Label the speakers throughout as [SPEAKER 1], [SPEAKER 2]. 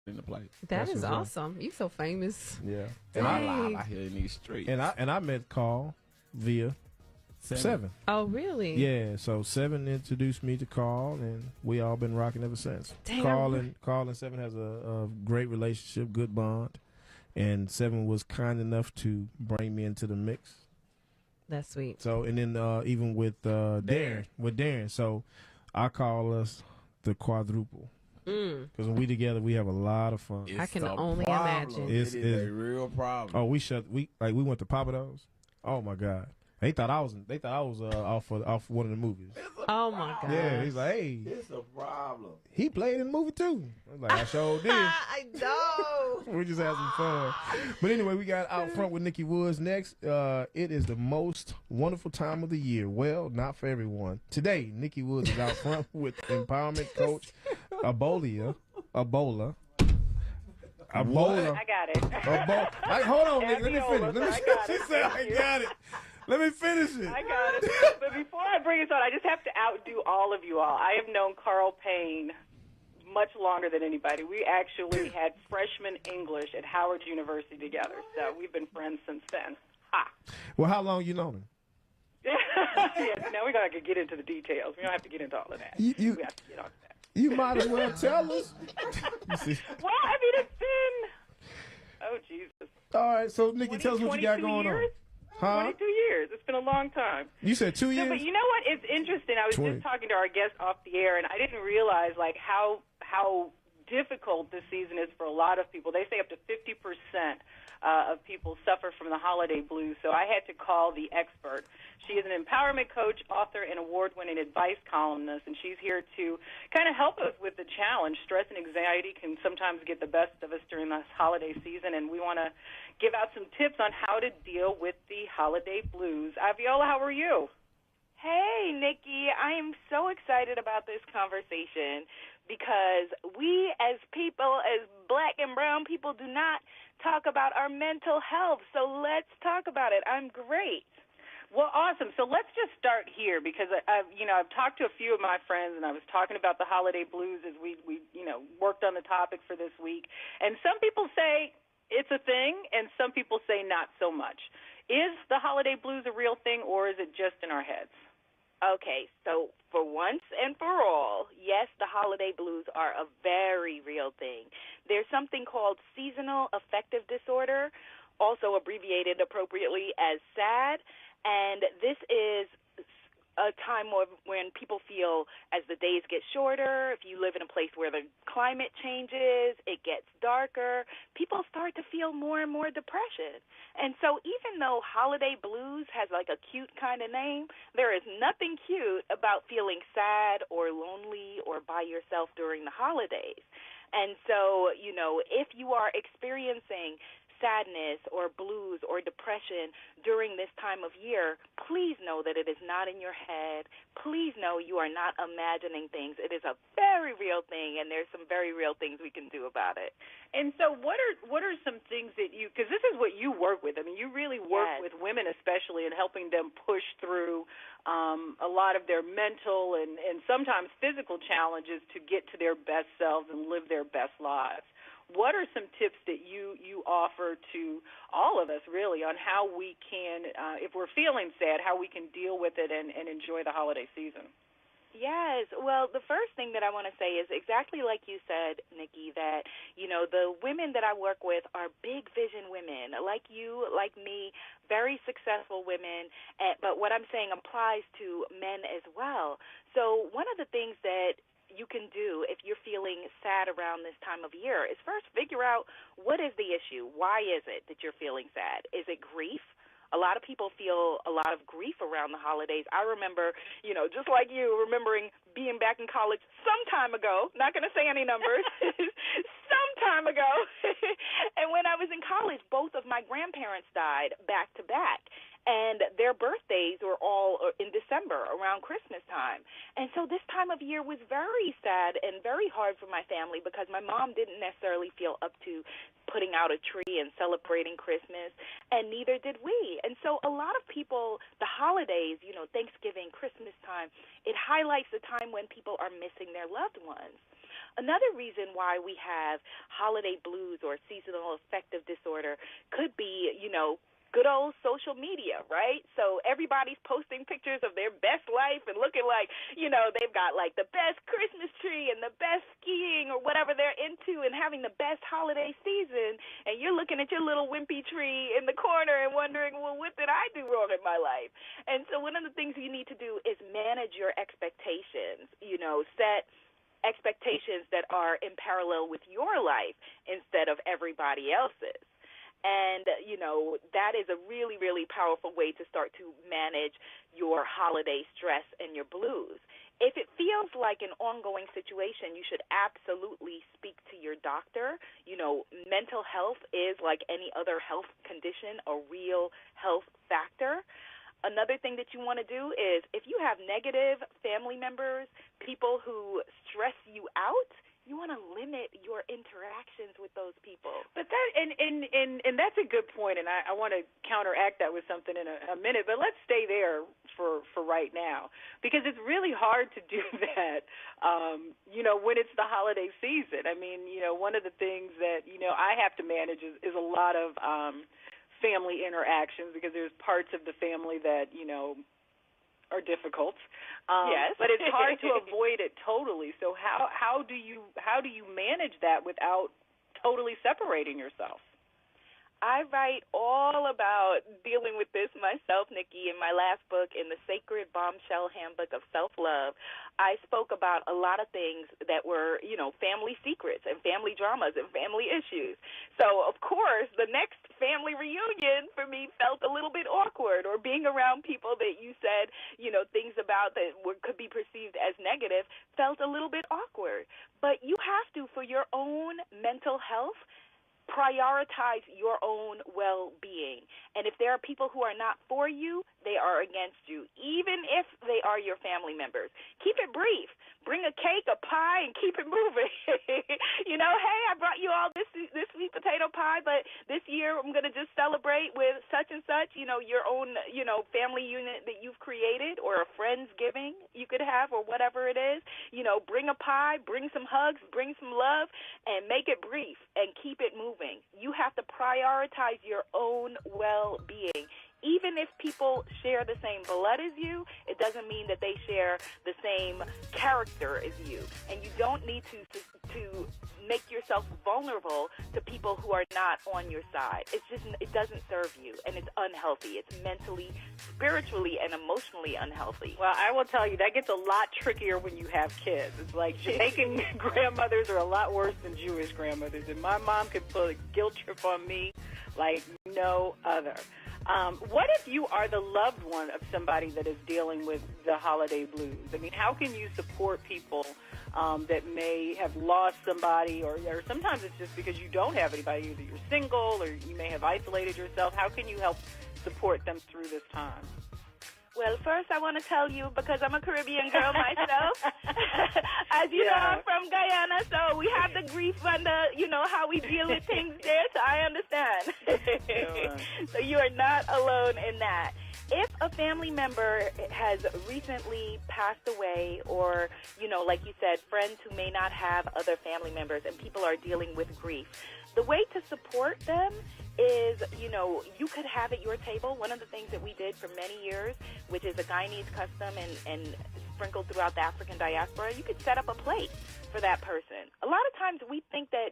[SPEAKER 1] in the play.
[SPEAKER 2] That is awesome. You so famous.
[SPEAKER 1] Yeah.
[SPEAKER 2] And
[SPEAKER 1] I'm live out here in these streets.
[SPEAKER 3] And I met Carl via Seven.
[SPEAKER 2] Oh, really?
[SPEAKER 3] Yeah, so Seven introduced me to Carl, and we all been rocking ever since.
[SPEAKER 2] Damn.
[SPEAKER 3] Carl and Seven has a great relationship, good bond, and Seven was kind enough to bring me into the mix.
[SPEAKER 2] That's sweet.
[SPEAKER 3] So, and then even with Darren, so I call us the quadruple. Because when we together, we have a lot of fun.
[SPEAKER 2] I can only imagine.
[SPEAKER 1] It's a real problem.
[SPEAKER 3] Oh, we went to Papados. Oh my God. They thought I was off one of the movies.
[SPEAKER 2] Oh my God.
[SPEAKER 3] Yeah, he's like, hey,
[SPEAKER 1] It's a problem.
[SPEAKER 3] he played in the movie too. I was like, I sure did.
[SPEAKER 2] I know.
[SPEAKER 3] We just had some fun. But anyway, we got Out Front with Nikki Woods next. It is the most wonderful time of the year. Well, not for everyone. Today, Nikki Woods is out front with empowerment coach Abiola.
[SPEAKER 4] I got it.
[SPEAKER 3] Hold on, Nikki. Let me
[SPEAKER 4] Abiola,
[SPEAKER 3] finish.
[SPEAKER 4] I got it.
[SPEAKER 3] She said, I got it. Let me finish it.
[SPEAKER 4] I got it. But before I bring this on, I just have to outdo all of you all. I have known Carl Payne much longer than anybody. We actually had freshman English at Howard University together, so we've been friends since then. Ha!
[SPEAKER 3] Well, how long you known him?
[SPEAKER 4] Yes, now we're going to get into the details. We don't have to get into all of that. We have to get on to that.
[SPEAKER 3] You might as well tell us.
[SPEAKER 4] Well, I mean, it's been... Oh, Jesus.
[SPEAKER 3] All right, so Nikki, tell us what you got going
[SPEAKER 4] years?
[SPEAKER 3] on. Huh?
[SPEAKER 4] 22 years. It's been a long time.
[SPEAKER 3] You said 2 years?
[SPEAKER 4] No, but you know what? It's interesting. I was
[SPEAKER 3] 20.
[SPEAKER 4] just talking to our guest off the air, and I didn't realize like how difficult this season is for a lot of people. They say up to 50% of people suffer from the holiday blues. So I had to call the expert. She is an empowerment coach, author, and award-winning advice columnist, and she's here to kind of help us with the challenge. Stress and anxiety can sometimes get the best of us during this holiday season, and we want to give out some tips on how to deal with the holiday blues. Abiola, how are you?
[SPEAKER 5] Hey, Nikki. I am so excited about this conversation because we as people, as black and brown people, do not talk about our mental health. So let's talk about it. I'm great.
[SPEAKER 4] Well, awesome. So let's just start here because I've talked to a few of my friends and I was talking about the holiday blues as we worked on the topic for this week. And some people say it's a thing and some people say not so much. Is the holiday blues a real thing or is it just in our heads?
[SPEAKER 5] Okay, so for once and for all, yes, the holiday blues are a very real thing. There's something called seasonal affective disorder, also abbreviated appropriately as SAD, and this is a time when people feel as the days get shorter, if you live in a place where the climate changes, it gets darker, people start to feel more and more depression. And so even though holiday blues has like a cute kind of name, there is nothing cute about feeling sad or lonely or by yourself during the holidays. And so, if you are experiencing sadness or blues or depression during this time of year, please know that it is not in your head. Please know you are not imagining things. It is a very real thing, and there's some very real things we can do about it.
[SPEAKER 4] And so what are some things that you, because this is what you work with. I mean, you really work with women especially in helping them push through a lot of their mental and sometimes physical challenges to get to their best selves and live their best lives. What are some tips that you offer to all of us, really, on how we can, if we're feeling sad, how we can deal with it and enjoy the holiday season?
[SPEAKER 5] Yes. Well, the first thing that I want to say is exactly like you said, Nikki, that, the women that I work with are big vision women, like you, like me, very successful women, but what I'm saying applies to men as well. So one of the things that you can do if you're feeling sad around this time of year is first figure out what is the issue. Why is it that you're feeling sad? Is it grief? A lot of people feel a lot of grief around the holidays. I remember, just like you, remembering being back in college some time ago, not going to say any numbers, some time ago. And when I was in college, both of my grandparents died back to back. And their birthdays were all in December, around Christmas time. And so this time of year was very sad and very hard for my family because my mom didn't necessarily feel up to putting out a tree and celebrating Christmas, and neither did we. And so a lot of people, the holidays, Thanksgiving, Christmas time, it highlights the time when people are missing their loved ones. Another reason why we have holiday blues or seasonal affective disorder could be, good old social media, right? So everybody's posting pictures of their best life and looking like, they've got like the best Christmas tree and the best skiing or whatever they're into and having the best holiday season. And you're looking at your little wimpy tree in the corner and wondering, well, what did I do wrong in my life? And so one of the things you need to do is manage your expectations, set expectations that are in parallel with your life instead of everybody else's. And, that is a really, really powerful way to start to manage your holiday stress and your blues. If it feels like an ongoing situation, you should absolutely speak to your doctor. Mental health is, like any other health condition, a real health factor. Another thing that you want to do is if you have negative family members, people who stress you out, you want to limit your interactions with those people.
[SPEAKER 4] But that and that's a good point, and I want to counteract that with something in a minute. But let's stay there for right now, because it's really hard to do that. When it's the holiday season. I mean, one of the things that I have to manage is a lot of family interactions, because there's parts of the family that are difficult.
[SPEAKER 5] Yes,
[SPEAKER 4] but it's hard to avoid it totally. So how do you manage that without totally separating yourself?
[SPEAKER 5] I write all about dealing with this myself, Nikki. In my last book, in the Sacred Bombshell Handbook of Self-Love, I spoke about a lot of things that were, family secrets and family dramas and family issues. So, of course, the next family reunion for me felt a little bit awkward, or being around people that you said, things about that could be perceived as negative felt a little bit awkward. But you have to, for your own mental health, prioritize your own well-being. And if there are people who are not for you, they are against you, even if they are your family members. Keep it brief. Bring a cake, a pie, and keep it moving. Hey, I brought you all this sweet potato pie, but this year I'm going to just celebrate with such and such, your own, family unit that you've created, or a Friendsgiving you could have, or whatever it is. Bring a pie, bring some hugs, bring some love, and make it brief and keep it moving. You have to prioritize your own well-being. Even if people share the same blood as you, it doesn't mean that they share the same character as you. And you don't need to make yourself vulnerable to people who are not on your side. It doesn't serve you, and it's unhealthy. It's mentally, spiritually, and emotionally unhealthy.
[SPEAKER 4] Well, I will tell you, that gets a lot trickier when you have kids. It's like Jamaican grandmothers are a lot worse than Jewish grandmothers, and my mom could put a guilt trip on me like no other. What if you are the loved one of somebody that is dealing with the holiday blues? I mean, how can you support people that may have lost somebody, or sometimes it's just because you don't have anybody, either you're single or you may have isolated yourself. How can you help support them through this time?
[SPEAKER 5] Well, first I want to tell you, because I'm a Caribbean girl myself, as you know, I'm from Guyana, so we have the grief under, how we deal with things there, so I understand. So you are not alone in that. If a family member has recently passed away, or, like you said, friends who may not have other family members, and people are dealing with grief, the way to support them is, you could have at your table one of the things that we did for many years, which is a Guyanese custom and sprinkled throughout the African diaspora. You could set up a plate for that person. A lot of times we think that,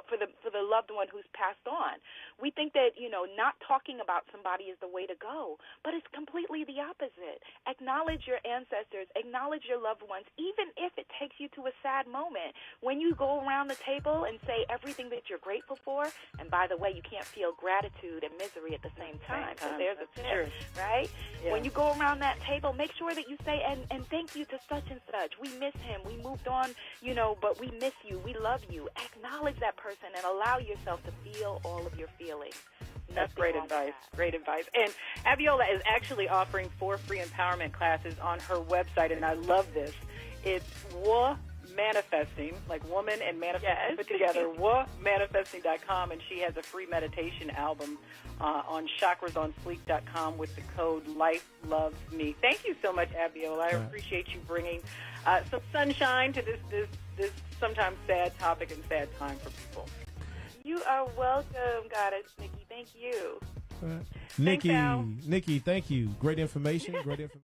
[SPEAKER 5] for the loved one who's passed on, we think that, not talking about somebody is the way to go, but it's completely the opposite. Acknowledge your ancestors, acknowledge your loved ones, even if it takes you to a sad moment. When you go around the table and say everything that you're grateful for, and by the way, you can't feel gratitude and misery at the same time, so there's a tip, right? Yeah. When you go around that table, make sure that you say, and thank you to such and such. We miss him. We moved on, but we miss you. We love you. Acknowledge that person and allow yourself to feel all of your feelings.
[SPEAKER 4] That's great advice. Great advice. And Abiola is actually offering 4 free empowerment classes on her website, and I love this. It's Manifesting, like woman and manifesting put together, manifesting.com, and she has a free meditation album on chakrasonsleek.com with the code LifeLovesMe. Thank you so much, Abiola. I appreciate you bringing some sunshine to this this sometimes sad topic and sad time for people.
[SPEAKER 5] You are welcome, Goddess Nikki. Thank you.
[SPEAKER 3] Nikki,
[SPEAKER 5] Al.
[SPEAKER 3] Nikki, thank you. Great information. Great information.